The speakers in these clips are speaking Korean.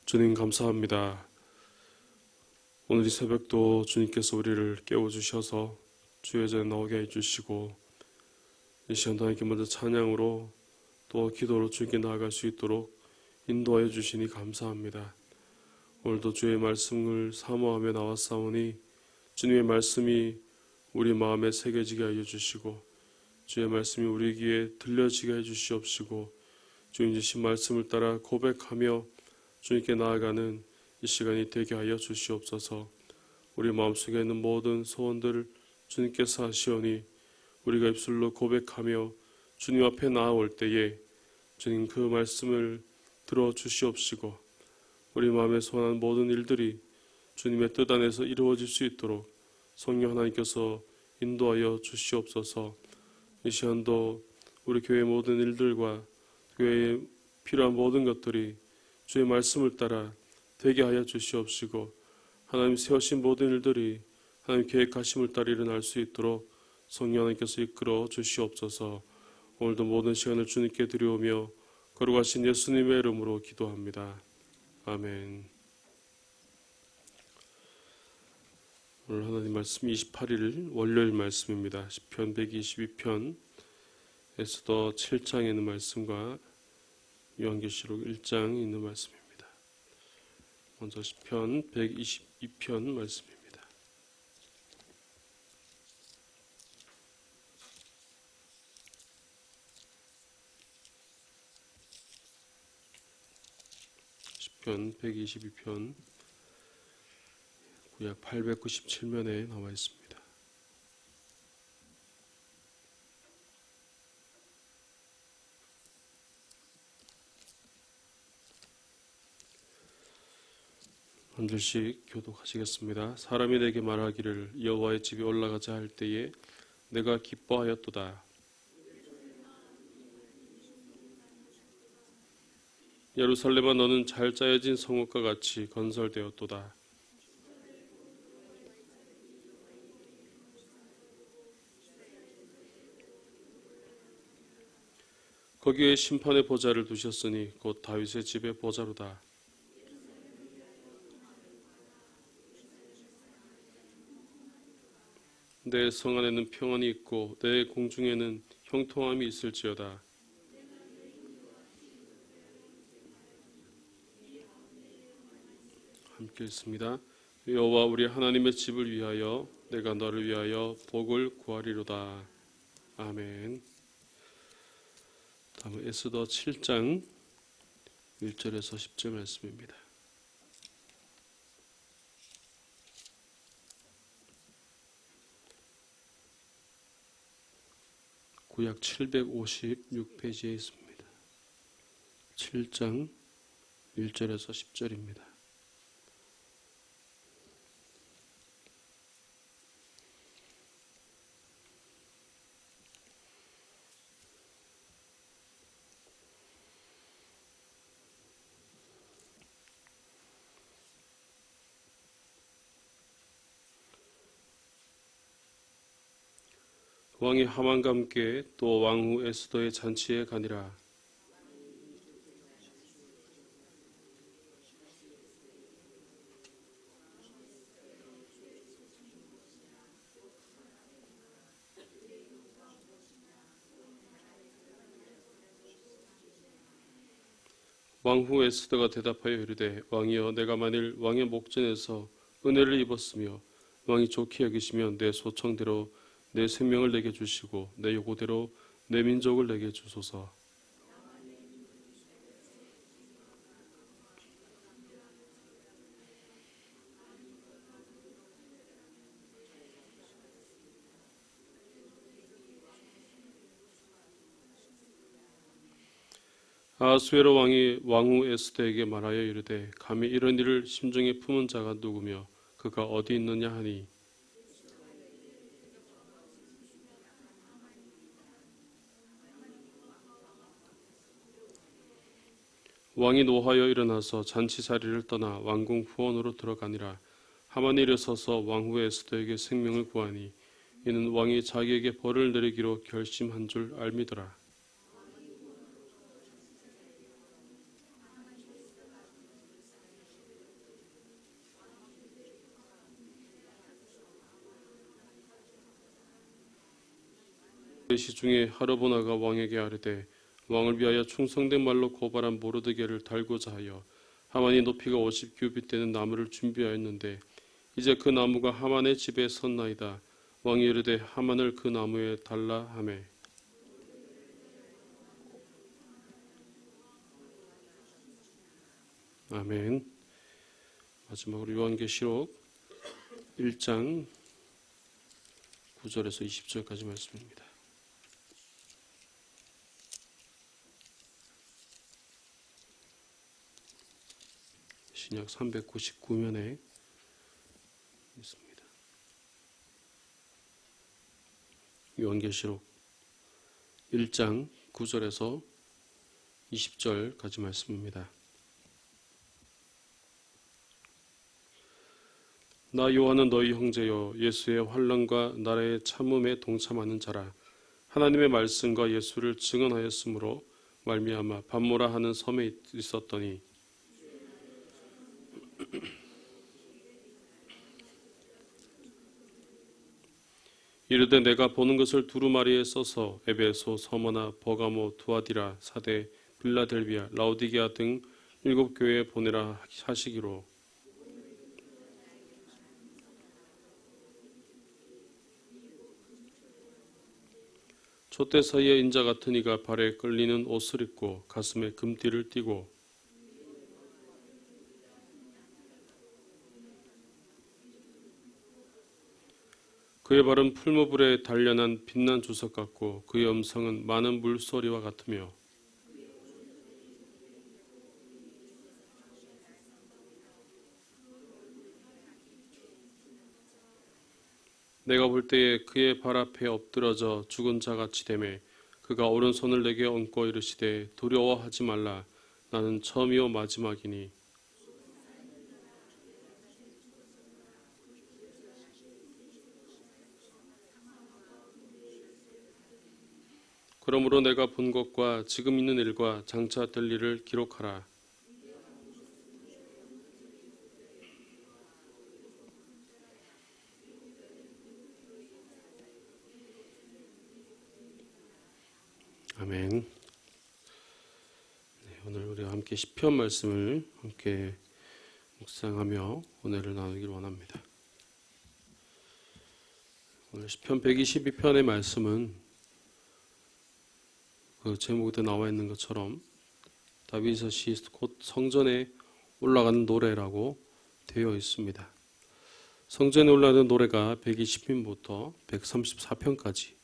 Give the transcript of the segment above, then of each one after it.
주님 감사합니다. 오늘 이 새벽도 주님께서 우리를 깨워주셔서 주의 전에 나오게 해주시고 이 시간도 하나님께 먼저 찬양으로 또 기도로 주님께 나아갈 수 있도록 인도하여 주시니 감사합니다. 오늘도 주의 말씀을 사모하며 나왔사오니 주님의 말씀이 우리 마음에 새겨지게 하여 주시고 주의 말씀이 우리 귀에 들려지게 해 주시옵시고 주님 주신 말씀을 따라 고백하며 주님께 나아가는 이 시간이 되게 하여 주시옵소서. 우리 마음속에 있는 모든 소원들을 주님께서 하시오니 우리가 입술로 고백하며 주님 앞에 나아올 때에 주님 그 말씀을 들어주시옵시고 우리 마음에 소원한 모든 일들이 주님의 뜻 안에서 이루어질 수 있도록 성령 하나님께서 인도하여 주시옵소서. 이 시간도 우리 교회의 모든 일들과 교회에 필요한 모든 것들이 주의 말씀을 따라 되게 하여 주시옵시고 하나님 세우신 모든 일들이 하나님 계획하심을 따라 일어날 수 있도록 성령 하나님께서 이끌어 주시옵소서. 오늘도 모든 시간을 주님께 드리오며 거룩하신 예수님의 이름으로 기도합니다. 아멘. 오늘 하나님 말씀 28일 월요일 말씀입니다. 시편 122편 에스더 7장에 있는 말씀과 요한계시록 1장에 있는 말씀입니다. 먼저 시편 122편 말씀입니다. 시편 122편 구약 897면에 나와 있습니다. 한 절씩 교독하시겠습니다. 사람이 내게 말하기를 여호와의 집에 올라가자 할 때에 내가 기뻐하였도다. 예루살렘아 너는 잘 짜여진 성읍과 같이 건설되었도다. 거기에 심판의 보좌를 두셨으니 곧 다윗의 집의 보좌로다. 내 성 안에는 평안이 있고 내 공중에는 형통함이 있을지어다. 함께 읽습니다. 여호와 우리 하나님의 집을 위하여 내가 너를 위하여 복을 구하리로다. 아멘. 다음은 에스더 7장 1절에서 10절 말씀입니다. 구약 756페이지에 있습니다. 7장 1절에서 10절입니다. 왕이 하만과 함께 또 왕후 에스더의 잔치에 가니라. 왕후 에스더가 대답하여 이르되 왕이여 내가 만일 왕의 목전에서 은혜를 입었으며 왕이 좋게 여기시면 내 소청대로 내 생명을 내게 주시고 내 요구대로 내 민족을 내게 주소서. 아하수에로 왕이 왕후 에스더에게 말하여 이르되 감히 이런 일을 심중에 품은 자가 누구며 그가 어디 있느냐 하니 왕이 노하여 일어나서 잔치 자리를 떠나 왕궁 후원으로 들어가니라. 하만이 일어서서 왕후 에스더에게 생명을 구하니 이는 왕이 자기에게 벌을 내리기로 결심한 줄 알미더라. 시중에 하르보나가 왕에게 아뢰되 왕을 위하여 충성된 말로 고발한 모르드게를 달고자 하여 하만이 높이가 50규빗 되는 나무를 준비하였는데 이제 그 나무가 하만의 집에 섰나이다. 왕이 이르되 하만을 그 나무에 달라 하매 아멘. 마지막으로 요한계시록 1장 9절에서 20절까지 말씀입니다. 신약 399면에 있습니다. 요한계시록 1장 9절에서 20절까지 말씀입니다. 나 요한은 너희 형제여 예수의 환난과 나라의 참음에 동참하는 자라. 하나님의 말씀과 예수를 증언하였으므로 말미암아 밤모라 하는 섬에 있었더니 이르되 내가 보는 것을 두루마리에 써서 에베소, 서머나, 버가모, 두아디라, 사대, 빌라델비아, 라오디게아 등 7교회에 보내라 하시기로. 촛대 사이에 인자 같은 이가 발에 끌리는 옷을 입고 가슴에 금띠를 띠고 그의 발은 풀무불에 단련한 빛난 주석 같고 그의 음성은 많은 물소리와 같으며 내가 볼 때에 그의 발 앞에 엎드러져 죽은 자같이 되매 그가 오른손을 내게 얹고 이르시되 두려워하지 말라. 나는 처음이요 마지막이니 그러므로 내가 본 것과 지금 있는 일과 장차 될 일을 기록하라. 아멘. 네, 오늘 우리가 함께 시편 말씀을 함께 묵상하며 은혜를 나누길 원합니다. 오늘 시편 122편의 말씀은 그 제목에 나와 있는 것처럼 다윗의 시 곧 성전에 올라가는 노래라고 되어 있습니다. 성전에 올라가는 노래가 120편부터 134편까지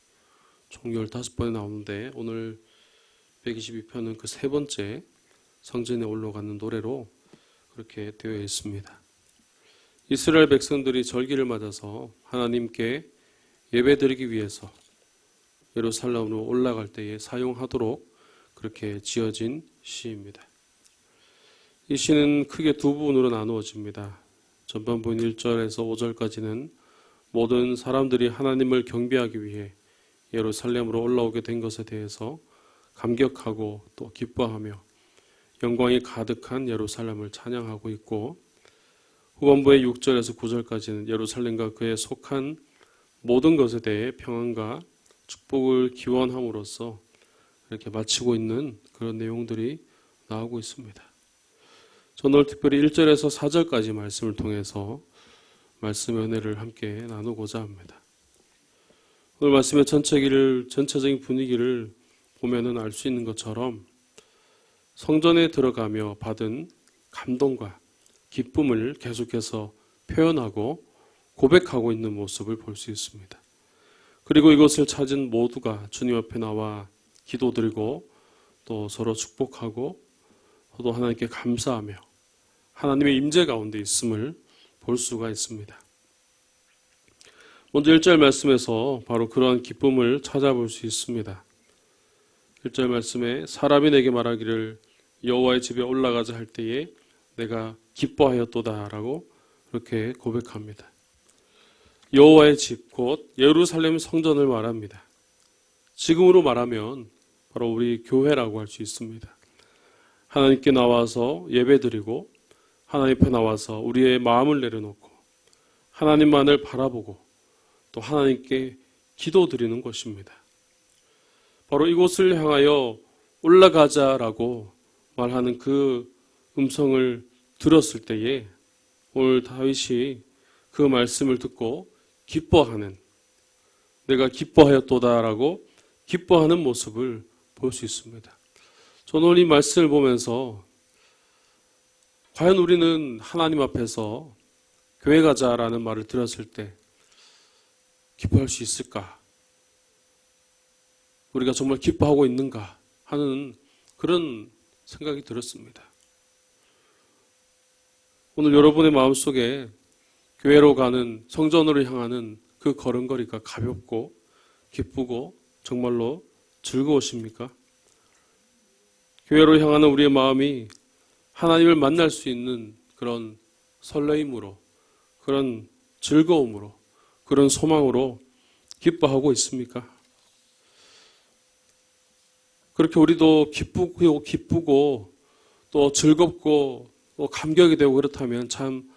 총 15번에 나오는데 오늘 122편은 그 세 번째 성전에 올라가는 노래로 그렇게 되어 있습니다. 이스라엘 백성들이 절기를 맞아서 하나님께 예배드리기 위해서 예루살렘으로 올라갈 때에 사용하도록 그렇게 지어진 시입니다. 이 시는 크게 두 부분으로 나누어집니다. 전반부인 1절에서 5절까지는 모든 사람들이 하나님을 경배하기 위해 예루살렘으로 올라오게 된 것에 대해서 감격하고 또 기뻐하며 영광이 가득한 예루살렘을 찬양하고 있고, 후반부의 6절에서 9절까지는 예루살렘과 그에 속한 모든 것에 대해 평안과 축복을 기원함으로써 이렇게 마치고 있는 그런 내용들이 나오고 있습니다. 저는 오늘 특별히 1절에서 4절까지 말씀을 통해서 말씀의 은혜를 함께 나누고자 합니다. 오늘 말씀의 전체적인 분위기를 보면은 알 수 있는 것처럼 성전에 들어가며 받은 감동과 기쁨을 계속해서 표현하고 고백하고 있는 모습을 볼 수 있습니다. 그리고 이것을 찾은 모두가 주님 앞에 나와 기도드리고 또 서로 축복하고 또 하나님께 감사하며 하나님의 임재 가운데 있음을 볼 수가 있습니다. 먼저 1절 말씀에서 바로 그러한 기쁨을 찾아볼 수 있습니다. 1절 말씀에 사람이 내게 말하기를 여호와의 집에 올라가자 할 때에 내가 기뻐하였도다 라고 그렇게 고백합니다. 여호와의 집 곧 예루살렘 성전을 말합니다. 지금으로 말하면 바로 우리 교회라고 할 수 있습니다. 하나님께 나와서 예배드리고 하나님 앞에 나와서 우리의 마음을 내려놓고 하나님만을 바라보고 또 하나님께 기도드리는 것입니다. 바로 이곳을 향하여 올라가자라고 말하는 그 음성을 들었을 때에 오늘 다윗이 그 말씀을 듣고 기뻐하는, 내가 기뻐하였도다라고 기뻐하는 모습을 볼 수 있습니다. 저는 오늘 이 말씀을 보면서 과연 우리는 하나님 앞에서 교회 가자라는 말을 들었을 때 기뻐할 수 있을까? 우리가 정말 기뻐하고 있는가 하는 그런 생각이 들었습니다. 오늘 여러분의 마음속에 교회로 가는, 성전으로 향하는 그 걸음걸이가 가볍고 기쁘고 정말로 즐거우십니까? 교회로 향하는 우리의 마음이 하나님을 만날 수 있는 그런 설레임으로, 그런 즐거움으로, 그런 소망으로 기뻐하고 있습니까? 그렇게 우리도 기쁘고 또 즐겁고 또 감격이 되고 그렇다면 참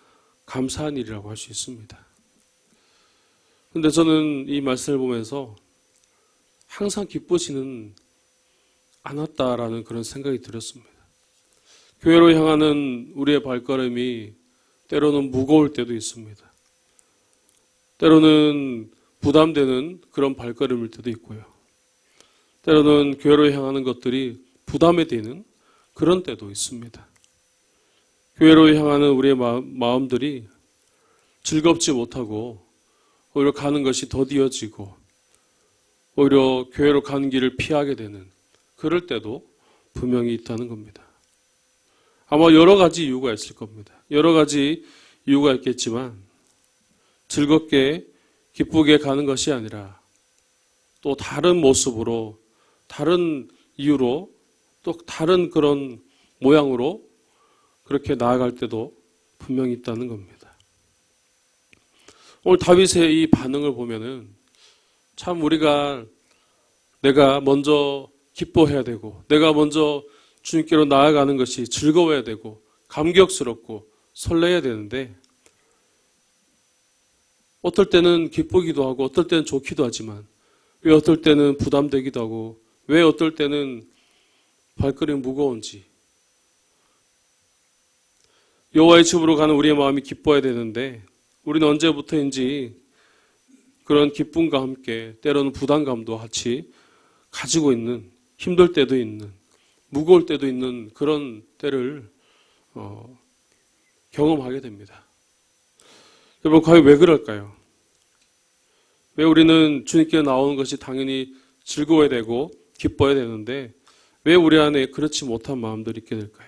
감사한 일이라고 할 수 있습니다. 그런데 저는 이 말씀을 보면서 항상 기쁘지는 않았다라는 그런 생각이 들었습니다. 교회로 향하는 우리의 발걸음이 때로는 무거울 때도 있습니다. 때로는 부담되는 그런 발걸음일 때도 있고요. 때로는 교회로 향하는 것들이 부담이 되는 그런 때도 있습니다. 교회로 향하는 우리의 마음들이 즐겁지 못하고 오히려 가는 것이 더디어지고 오히려 교회로 가는 길을 피하게 되는 그럴 때도 분명히 있다는 겁니다. 아마 여러 가지 이유가 있을 겁니다. 여러 가지 이유가 있겠지만 즐겁게 기쁘게 가는 것이 아니라 또 다른 모습으로, 다른 이유로, 또 다른 그런 모양으로 그렇게 나아갈 때도 분명히 있다는 겁니다. 오늘 다윗의 이 반응을 보면은 참 우리가 내가 먼저 기뻐해야 되고 내가 먼저 주님께로 나아가는 것이 즐거워야 되고 감격스럽고 설레야 되는데 어떨 때는 기쁘기도 하고 어떨 때는 좋기도 하지만 왜 어떨 때는 부담되기도 하고 왜 어떨 때는 발걸음이 무거운지 여호와의 집으로 가는 우리의 마음이 기뻐야 되는데 우리는 언제부터인지 그런 기쁨과 함께 때로는 부담감도 같이 가지고 있는, 힘들 때도 있는, 무거울 때도 있는 그런 때를 경험하게 됩니다. 여러분 과연 왜 그럴까요? 왜 우리는 주님께 나오는 것이 당연히 즐거워야 되고 기뻐야 되는데 왜 우리 안에 그렇지 못한 마음들이 있게 될까요?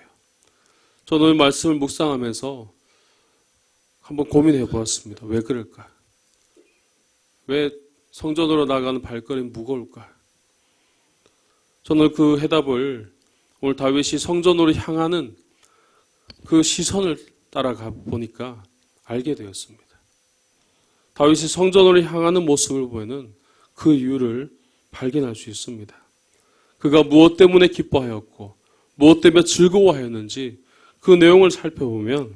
저는 오늘 말씀을 묵상하면서 한번 고민해 보았습니다. 왜 그럴까? 왜 성전으로 나가는 발걸음이 무거울까? 저는 그 해답을 오늘 다윗이 성전으로 향하는 그 시선을 따라가 보니까 알게 되었습니다. 다윗이 성전으로 향하는 모습을 보면 그 이유를 발견할 수 있습니다. 그가 무엇 때문에 기뻐하였고 무엇 때문에 즐거워하였는지 그 내용을 살펴보면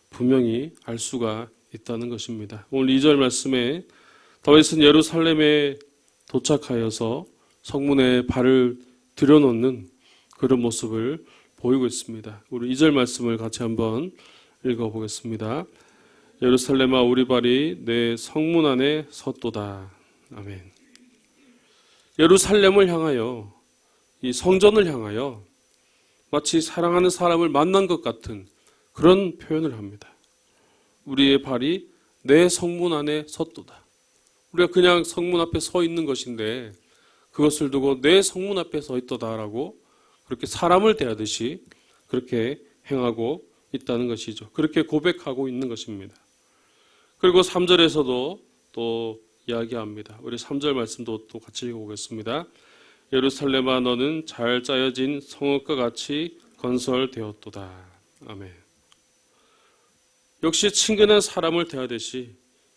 분명히 알 수가 있다는 것입니다. 오늘 2절 말씀에 다윗은 예루살렘에 도착하여서 성문에 발을 들여놓는 그런 모습을 보이고 있습니다. 우리 2절 말씀을 같이 한번 읽어보겠습니다. 예루살렘아 우리 발이 내 성문 안에 섰도다. 아멘. 예루살렘을 향하여, 이 성전을 향하여 마치 사랑하는 사람을 만난 것 같은 그런 표현을 합니다. 우리의 발이 내 성문 안에 섰도다. 우리가 그냥 성문 앞에 서 있는 것인데 그것을 두고 내 성문 앞에 서 있도다라고 그렇게 사람을 대하듯이 그렇게 행하고 있다는 것이죠. 그렇게 고백하고 있는 것입니다. 그리고 3절에서도 또 이야기합니다. 우리 3절 말씀도 또 같이 읽어보겠습니다. 예루살렘아 너는 잘 짜여진 성읍과 같이 건설되었도다. 아멘. 역시 친근한 사람을 대하듯이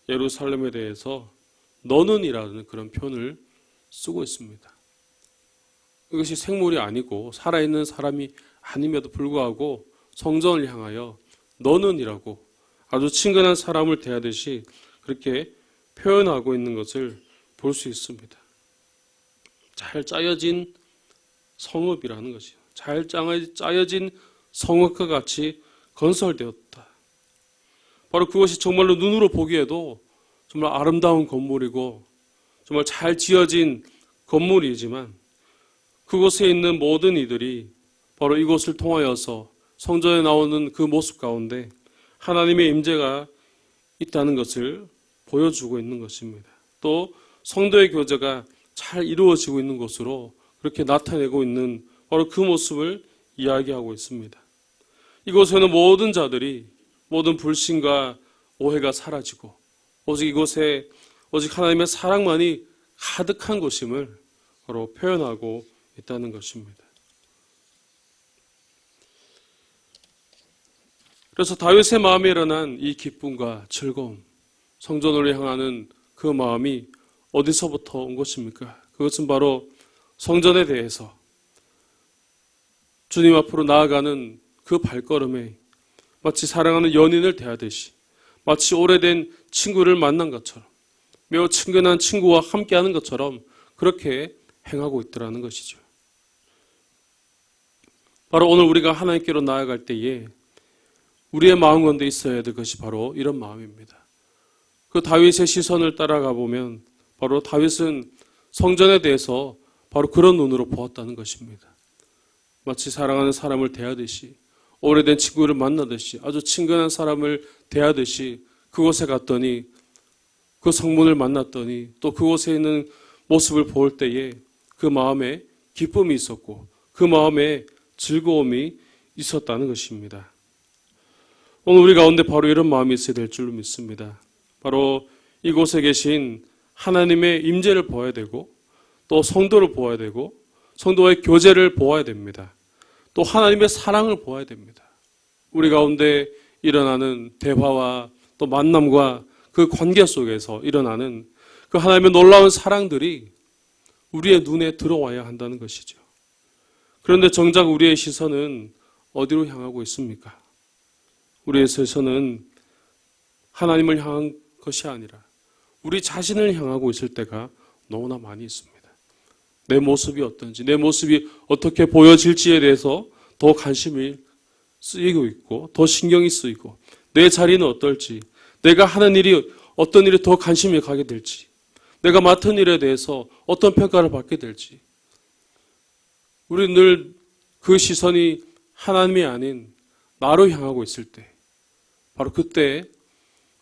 예루살렘에 대해서 너는이라는 그런 표현을 쓰고 있습니다. 이것이 생물이 아니고 살아있는 사람이 아님에도 불구하고 성전을 향하여 너는이라고 아주 친근한 사람을 대하듯이 그렇게 표현하고 있는 것을 볼 수 있습니다. 잘 짜여진 성읍이라는 것이죠. 잘 짜여진 성읍과 같이 건설되었다. 바로 그것이 정말로 눈으로 보기에도 정말 아름다운 건물이고 정말 잘 지어진 건물이지만 그곳에 있는 모든 이들이 바로 이곳을 통하여서 성전에 나오는 그 모습 가운데 하나님의 임재가 있다는 것을 보여주고 있는 것입니다. 또 성도의 교제가 잘 이루어지고 있는 것으로 그렇게 나타내고 있는 바로 그 모습을 이야기하고 있습니다. 이곳에는 모든 자들이 모든 불신과 오해가 사라지고 오직 이곳에 오직 하나님의 사랑만이 가득한 곳임을 바로 표현하고 있다는 것입니다. 그래서 다윗의 마음에 일어난 이 기쁨과 즐거움, 성전으로 향하는 그 마음이 어디서부터 온 것입니까? 그것은 바로 성전에 대해서 주님 앞으로 나아가는 그 발걸음에 마치 사랑하는 연인을 대하듯이 마치 오래된 친구를 만난 것처럼 매우 친근한 친구와 함께하는 것처럼 그렇게 행하고 있더라는 것이죠. 바로 오늘 우리가 하나님께로 나아갈 때에 우리의 마음 가운데 있어야 될 것이 바로 이런 마음입니다. 그 다윗의 시선을 따라가 보면 바로 다윗은 성전에 대해서 바로 그런 눈으로 보았다는 것입니다. 마치 사랑하는 사람을 대하듯이 오래된 친구를 만나듯이 아주 친근한 사람을 대하듯이 그곳에 갔더니 그 성문을 만났더니 또 그곳에 있는 모습을 볼 때에 그 마음에 기쁨이 있었고 그 마음에 즐거움이 있었다는 것입니다. 오늘 우리 가운데 바로 이런 마음이 있어야 될 줄로 믿습니다. 바로 이곳에 계신 하나님의 임재를 보아야 되고 또 성도를 보아야 되고 성도와의 교제를 보아야 됩니다. 또 하나님의 사랑을 보아야 됩니다. 우리 가운데 일어나는 대화와 또 만남과 그 관계 속에서 일어나는 그 하나님의 놀라운 사랑들이 우리의 눈에 들어와야 한다는 것이죠. 그런데 정작 우리의 시선은 어디로 향하고 있습니까? 우리의 시선은 하나님을 향한 것이 아니라 우리 자신을 향하고 있을 때가 너무나 많이 있습니다. 내 모습이 어떤지, 내 모습이 어떻게 보여질지에 대해서 더 관심이 쓰이고 있고 더 신경이 쓰이고 내 자리는 어떨지, 내가 하는 일이 어떤 일에 더 관심이 가게 될지, 내가 맡은 일에 대해서 어떤 평가를 받게 될지, 우리 늘 그 시선이 하나님이 아닌 나로 향하고 있을 때 바로 그때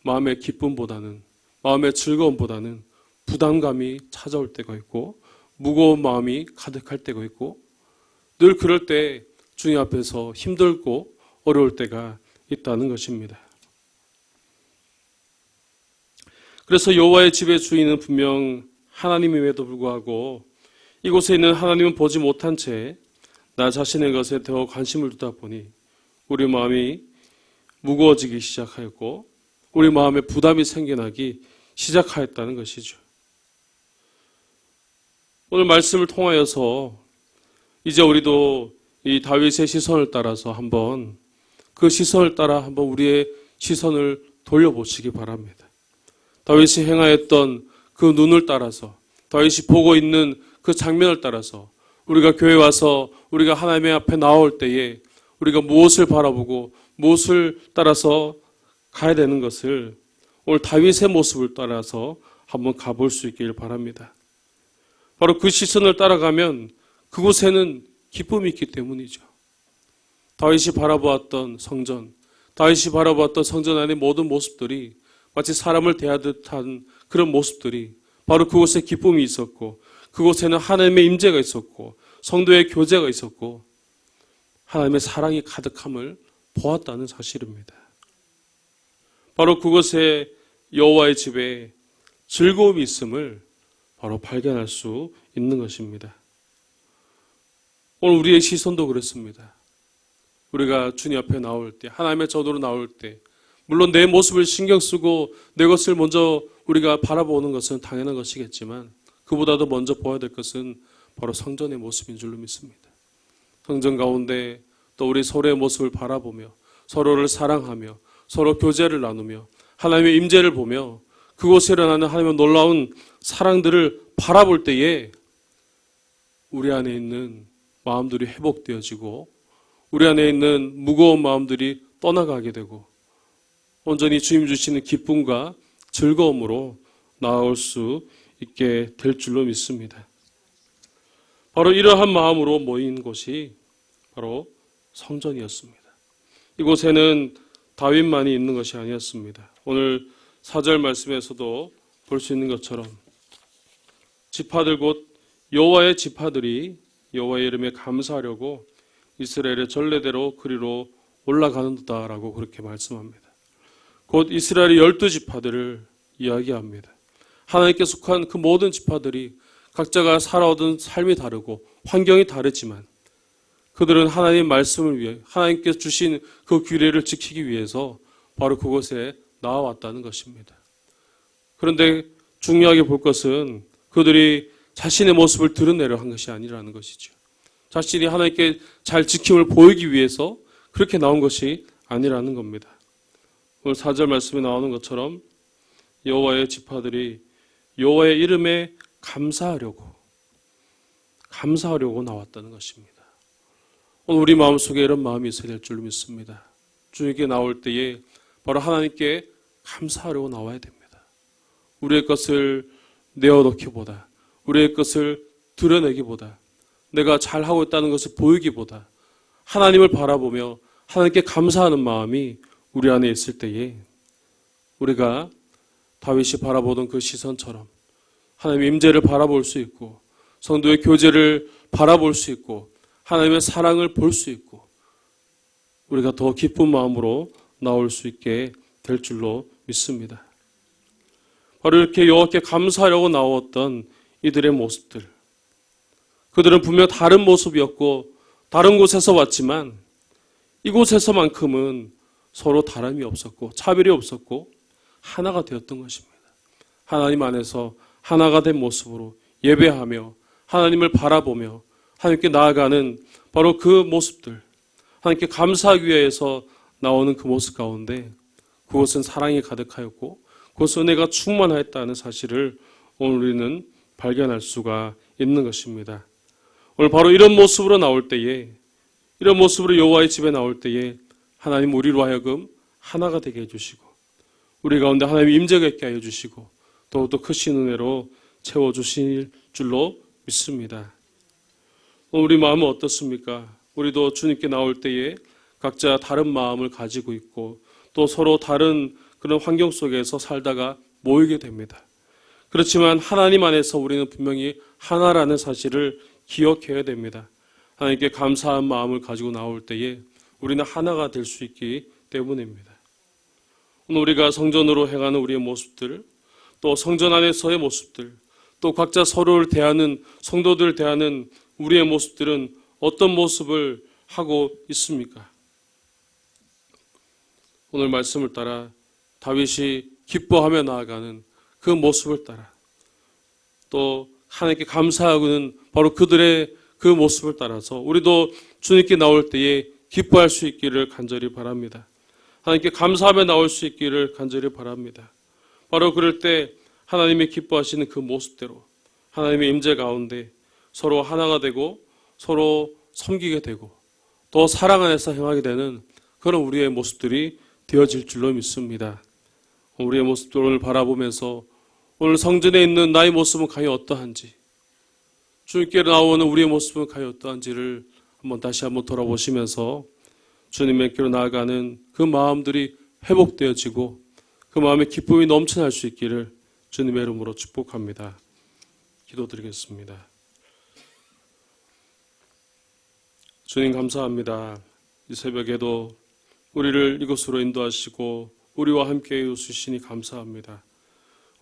마음의 기쁨보다는 마음의 즐거움보다는 부담감이 찾아올 때가 있고 무거운 마음이 가득할 때가 있고 늘 그럴 때 주님 앞에서 힘들고 어려울 때가 있다는 것입니다. 그래서 여호와의 집의 주인은 분명 하나님임에도 불구하고 이곳에 있는 하나님은 보지 못한 채 나 자신의 것에 더 관심을 두다 보니 우리 마음이 무거워지기 시작하였고 우리 마음에 부담이 생겨나기 시작하였다는 것이죠. 오늘 말씀을 통하여서 이제 우리도 이 다윗의 시선을 따라서 한번 그 시선을 따라 한번 우리의 시선을 돌려보시기 바랍니다. 다윗이 행하였던 그 눈을 따라서 다윗이 보고 있는 그 장면을 따라서 우리가 교회 와서 우리가 하나님의 앞에 나올 때에 우리가 무엇을 바라보고 무엇을 따라서 가야 되는 것을 오늘 다윗의 모습을 따라서 한번 가볼 수 있기를 바랍니다. 바로 그 시선을 따라가면 그곳에는 기쁨이 있기 때문이죠. 다윗이 바라보았던 성전, 다윗이 바라보았던 성전 안의 모든 모습들이 마치 사람을 대하듯한 그런 모습들이 바로 그곳에 기쁨이 있었고 그곳에는 하나님의 임재가 있었고 성도의 교제가 있었고 하나님의 사랑이 가득함을 보았다는 사실입니다. 바로 그곳에 여호와의 집에 즐거움이 있음을 바로 발견할 수 있는 것입니다. 오늘 우리의 시선도 그렇습니다. 우리가 주님 앞에 나올 때, 하나님의 전으로 나올 때 물론 내 모습을 신경 쓰고 내 것을 먼저 우리가 바라보는 것은 당연한 것이겠지만 그보다도 먼저 보아야 될 것은 바로 성전의 모습인 줄로 믿습니다. 성전 가운데 또 우리 서로의 모습을 바라보며 서로를 사랑하며 서로 교제를 나누며 하나님의 임재를 보며 그곳에 일어나는 하나님의 놀라운 사랑들을 바라볼 때에 우리 안에 있는 마음들이 회복되어지고 우리 안에 있는 무거운 마음들이 떠나가게 되고 온전히 주님 주시는 기쁨과 즐거움으로 나아올 수 있게 될 줄로 믿습니다. 바로 이러한 마음으로 모인 곳이 바로 성전이었습니다. 이곳에는 다윗만이 있는 것이 아니었습니다. 오늘 4절 말씀에서도 볼 수 있는 것처럼 지파들 곧 여호와의 지파들이 여호와의 이름에 감사하려고 이스라엘의 전례대로 그리로 올라가는도다라고 그렇게 말씀합니다. 곧 이스라엘의 12지파들을 이야기합니다. 하나님께 속한 그 모든 지파들이 각자가 살아오던 삶이 다르고 환경이 다르지만 그들은 하나님의 말씀을 위해 하나님께 주신 그 규례를 지키기 위해서 바로 그곳에 나와왔다는 것입니다. 그런데 중요하게 볼 것은 그들이 자신의 모습을 드러내려 한 것이 아니라는 것이죠. 자신이 하나님께 잘 지킴을 보이기 위해서 그렇게 나온 것이 아니라는 겁니다. 오늘 4절 말씀에 나오는 것처럼 여호와의 지파들이 여호와의 이름에 감사하려고 나왔다는 것입니다. 오늘 우리 마음속에 이런 마음이 있어야 될 줄 믿습니다. 주님께 나올 때에 바로 하나님께 감사하려고 나와야 됩니다. 우리의 것을 내어놓기보다 우리의 것을 드러내기보다 내가 잘하고 있다는 것을 보이기보다 하나님을 바라보며 하나님께 감사하는 마음이 우리 안에 있을 때에 우리가 다윗이 바라보던 그 시선처럼 하나님의 임재를 바라볼 수 있고 성도의 교제를 바라볼 수 있고 하나님의 사랑을 볼 수 있고 우리가 더 기쁜 마음으로 나올 수 있게 될 줄로 믿습니다. 바로 이렇게 여호와께 감사하려고 나왔던 이들의 모습들, 그들은 분명 다른 모습이었고 다른 곳에서 왔지만 이곳에서만큼은 서로 다름이 없었고 차별이 없었고 하나가 되었던 것입니다. 하나님 안에서 하나가 된 모습으로 예배하며 하나님을 바라보며 하나님께 나아가는 바로 그 모습들, 하나님께 감사하기 위해서 나오는 그 모습 가운데 그것은 사랑이 가득하였고 그것은 은혜가 충만하였다는 사실을 오늘 우리는 발견할 수가 있는 것입니다. 오늘 바로 이런 모습으로 나올 때에, 이런 모습으로 여호와의 집에 나올 때에 하나님 우리로 하여금 하나가 되게 해주시고 우리 가운데 하나님의 임재가 있게 하여 주시고 더욱더 크신 은혜로 채워주실 줄로 믿습니다. 우리 마음은 어떻습니까? 우리도 주님께 나올 때에 각자 다른 마음을 가지고 있고 또 서로 다른 그런 환경 속에서 살다가 모이게 됩니다. 그렇지만 하나님 안에서 우리는 분명히 하나라는 사실을 기억해야 됩니다. 하나님께 감사한 마음을 가지고 나올 때에 우리는 하나가 될 수 있기 때문입니다. 오늘 우리가 성전으로 행하는 우리의 모습들, 또 성전 안에서의 모습들, 또 각자 서로를 대하는 성도들을 대하는 우리의 모습들은 어떤 모습을 하고 있습니까? 오늘 말씀을 따라 다윗이 기뻐하며 나아가는 그 모습을 따라 또 하나님께 감사하고는 바로 그들의 그 모습을 따라서 우리도 주님께 나올 때에 기뻐할 수 있기를 간절히 바랍니다. 하나님께 감사하며 나올 수 있기를 간절히 바랍니다. 바로 그럴 때 하나님이 기뻐하시는 그 모습대로 하나님의 임재 가운데 서로 하나가 되고 서로 섬기게 되고 또 사랑 안에서 행하게 되는 그런 우리의 모습들이 되어질 줄로 믿습니다. 우리의 모습들을 바라보면서 오늘 성전에 있는 나의 모습은 과연 어떠한지, 주님께 나오는 우리의 모습은 과연 어떠한지를 다시 한번 돌아보시면서 주님께로 나아가는 그 마음들이 회복되어지고 그 마음에 기쁨이 넘쳐날 수 있기를 주님의 이름으로 축복합니다. 기도드리겠습니다. 주님 감사합니다. 이 새벽에도 우리를 이곳으로 인도하시고 우리와 함께 해주시니 감사합니다.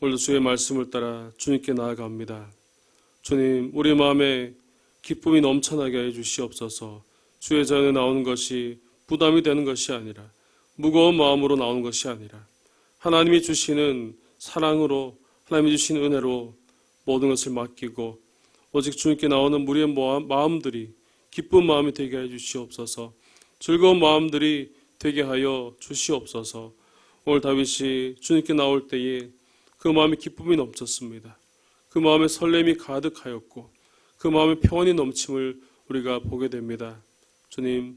오늘도 주의 말씀을 따라 주님께 나아갑니다. 주님, 우리 마음에 기쁨이 넘쳐나게 해주시옵소서. 주의 전에 나오는 것이 부담이 되는 것이 아니라 무거운 마음으로 나오는 것이 아니라 하나님이 주시는 사랑으로 하나님이 주시는 은혜로 모든 것을 맡기고 오직 주님께 나오는 우리의 마음들이 기쁜 마음이 되게 해 주시옵소서. 즐거운 마음들이 되게 하여 주시옵소서. 오늘 다윗이 주님께 나올 때에 그 마음에 기쁨이 넘쳤습니다. 그 마음에 설렘이 가득하였고 그 마음의 평안이 넘침을 우리가 보게 됩니다. 주님,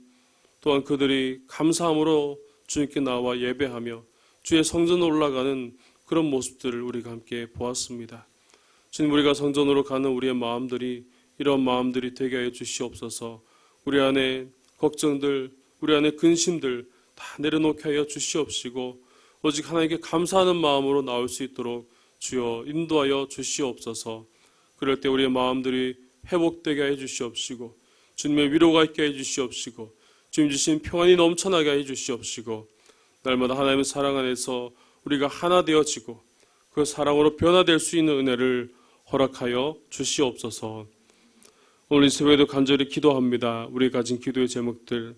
또한 그들이 감사함으로 주님께 나와 예배하며 주의 성전으로 올라가는 그런 모습들을 우리가 함께 보았습니다. 주님, 우리가 성전으로 가는 우리의 마음들이 이런 마음들이 되게 하여 주시옵소서. 우리 안에 걱정들, 우리 안에 근심들 다 내려놓게 하여 주시옵시고 오직 하나님께 감사하는 마음으로 나올 수 있도록 주여 인도하여 주시옵소서. 그럴 때 우리의 마음들이 회복되게 해 주시옵시고 주님의 위로가 있게 해 주시옵시고 주님 주신 평안이 넘쳐나게 해 주시옵시고 날마다 하나님의 사랑 안에서 우리가 하나 되어지고 그 사랑으로 변화될 수 있는 은혜를 허락하여 주시옵소서. 오늘 이 새벽에도 간절히 기도합니다. 우리가 가진 기도의 제목들,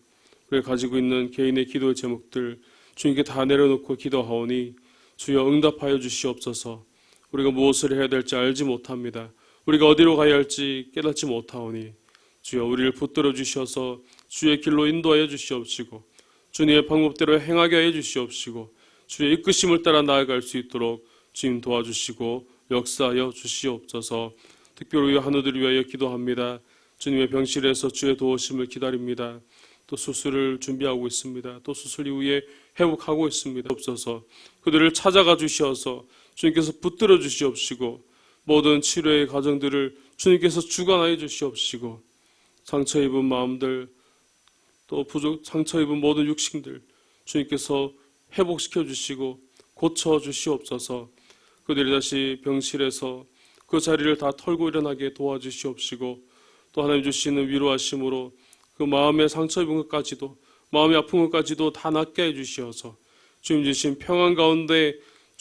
우리가 가지고 있는 개인의 기도의 제목들 주님께 다 내려놓고 기도하오니 주여 응답하여 주시옵소서. 우리가 무엇을 해야 될지 알지 못합니다. 우리가 어디로 가야 할지 깨닫지 못하오니 주여 우리를 붙들어 주셔서 주의 길로 인도하여 주시옵시고 주님의 방법대로 행하게 해 주시옵시고 주의 이끄심을 따라 나아갈 수 있도록 주님 도와주시고 역사하여 주시옵소서. 특별히 한우들을 위하여 기도합니다. 주님의 병실에서 주의 도우심을 기다립니다. 또 수술을 준비하고 있습니다. 또 수술 이후에 회복하고 있습니다. 없어서 그들을 찾아가 주셔서 주님께서 붙들어 주시옵시고 모든 치료의 과정들을 주님께서 주관하여 주시옵시고 상처 입은 마음들 또 상처 입은 모든 육신들 주님께서 회복시켜 주시고 고쳐 주시옵소서. 그들이 다시 병실에서 그 자리를 다 털고 일어나게 도와주시옵시고 또 하나님 주시는 위로하심으로 그 마음의 상처 입은 것까지도 마음이 아픈 것까지도 다 낫게 해주시어서 주님 주신 평안 가운데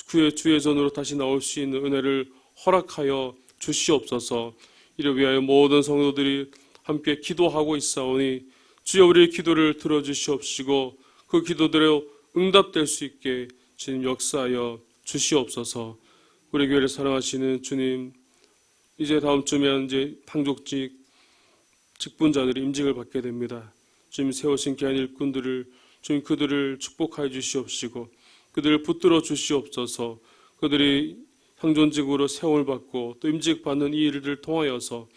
그의 주의 전으로 다시 나올 수 있는 은혜를 허락하여 주시옵소서. 이를 위하여 모든 성도들이 함께 기도하고 있사오니 주여 우리의 기도를 들어주시옵시고 그 기도대로 응답될 수 있게 주님 역사하여 주시옵소서. 우리 교회를 사랑하시는 주님, 이제 다음 주면 이제 당족직 직분자들이 임직을 받게 됩니다. 주님 세우신 귀한 일꾼들을 주님 그들을 축복하여 주시옵시고 그들을 붙들어 주시옵소서. 그들이 상존직으로 세움을 받고 또 임직 받는 이 일을 통하여서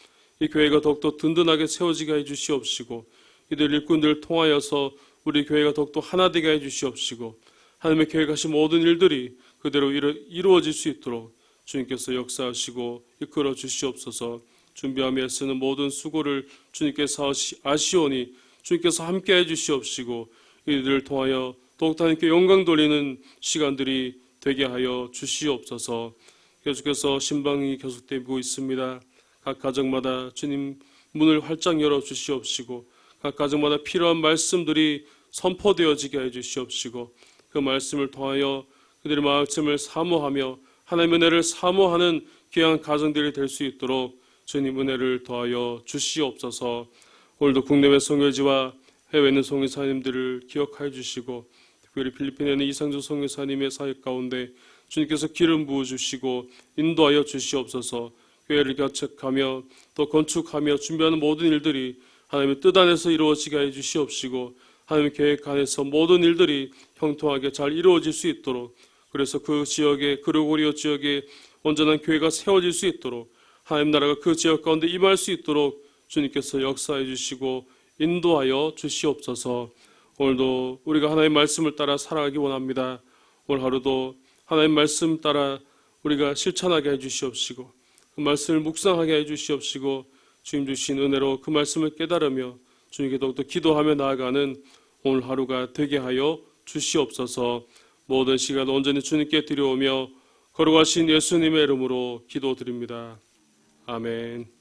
이 교회가 더욱더 든든하게 세워지게 해 주시옵시고 이들 일꾼들을 통하여서 우리 교회가 더욱더 하나 되게 해 주시옵시고 하나님의 계획하신 모든 일들이 그대로 이루어질 수 있도록 주님께서 역사하시고 이끌어 주시옵소서. 준비하며 쓰는 모든 수고를 주님께서 아시오니 주님께서 함께 해주시옵시고 이들을 통하여 더욱더 하나님께 영광 돌리는 시간들이 되게 하여 주시옵소서. 계속해서 신방이 계속되고 있습니다. 각 가정마다 주님 문을 활짝 열어 주시옵시고 각 가정마다 필요한 말씀들이 선포되어지게 해 주시옵시고 그 말씀을 통하여 그들의 말씀을 사모하며 하나님의 은혜를 사모하는 귀한 가정들이 될 수 있도록 주님 은혜를 더하여 주시옵소서. 오늘도 국내외 선교지와 해외에 있는 선교사님들을 기억하여 주시고 특별히 필리핀에 있는 이상주 선교사님의 사역 가운데 주님께서 기름 부어주시고 인도하여 주시옵소서. 교회를 개척하며 또 건축하며 준비하는 모든 일들이 하나님의 뜻 안에서 이루어지게 해 주시옵시고 하나님의 계획 안에서 모든 일들이 형통하게 잘 이루어질 수 있도록 그래서 그 지역에 그르고리오 지역에 온전한 교회가 세워질 수 있도록 하나님 나라가 그 지역 가운데 임할 수 있도록 주님께서 역사해 주시고 인도하여 주시옵소서. 오늘도 우리가 하나님의 말씀을 따라 살아가기 원합니다. 오늘 하루도 하나님의 말씀 따라 우리가 실천하게 해 주시옵시고 그 말씀을 묵상하게 해 주시옵시고 주님 주신 은혜로 그 말씀을 깨달으며 주님께 더욱더 기도하며 나아가는 오늘 하루가 되게 하여 주시옵소서. 모든 시간 온전히 주님께 드려오며 거룩하신 예수님의 이름으로 기도드립니다. 아멘.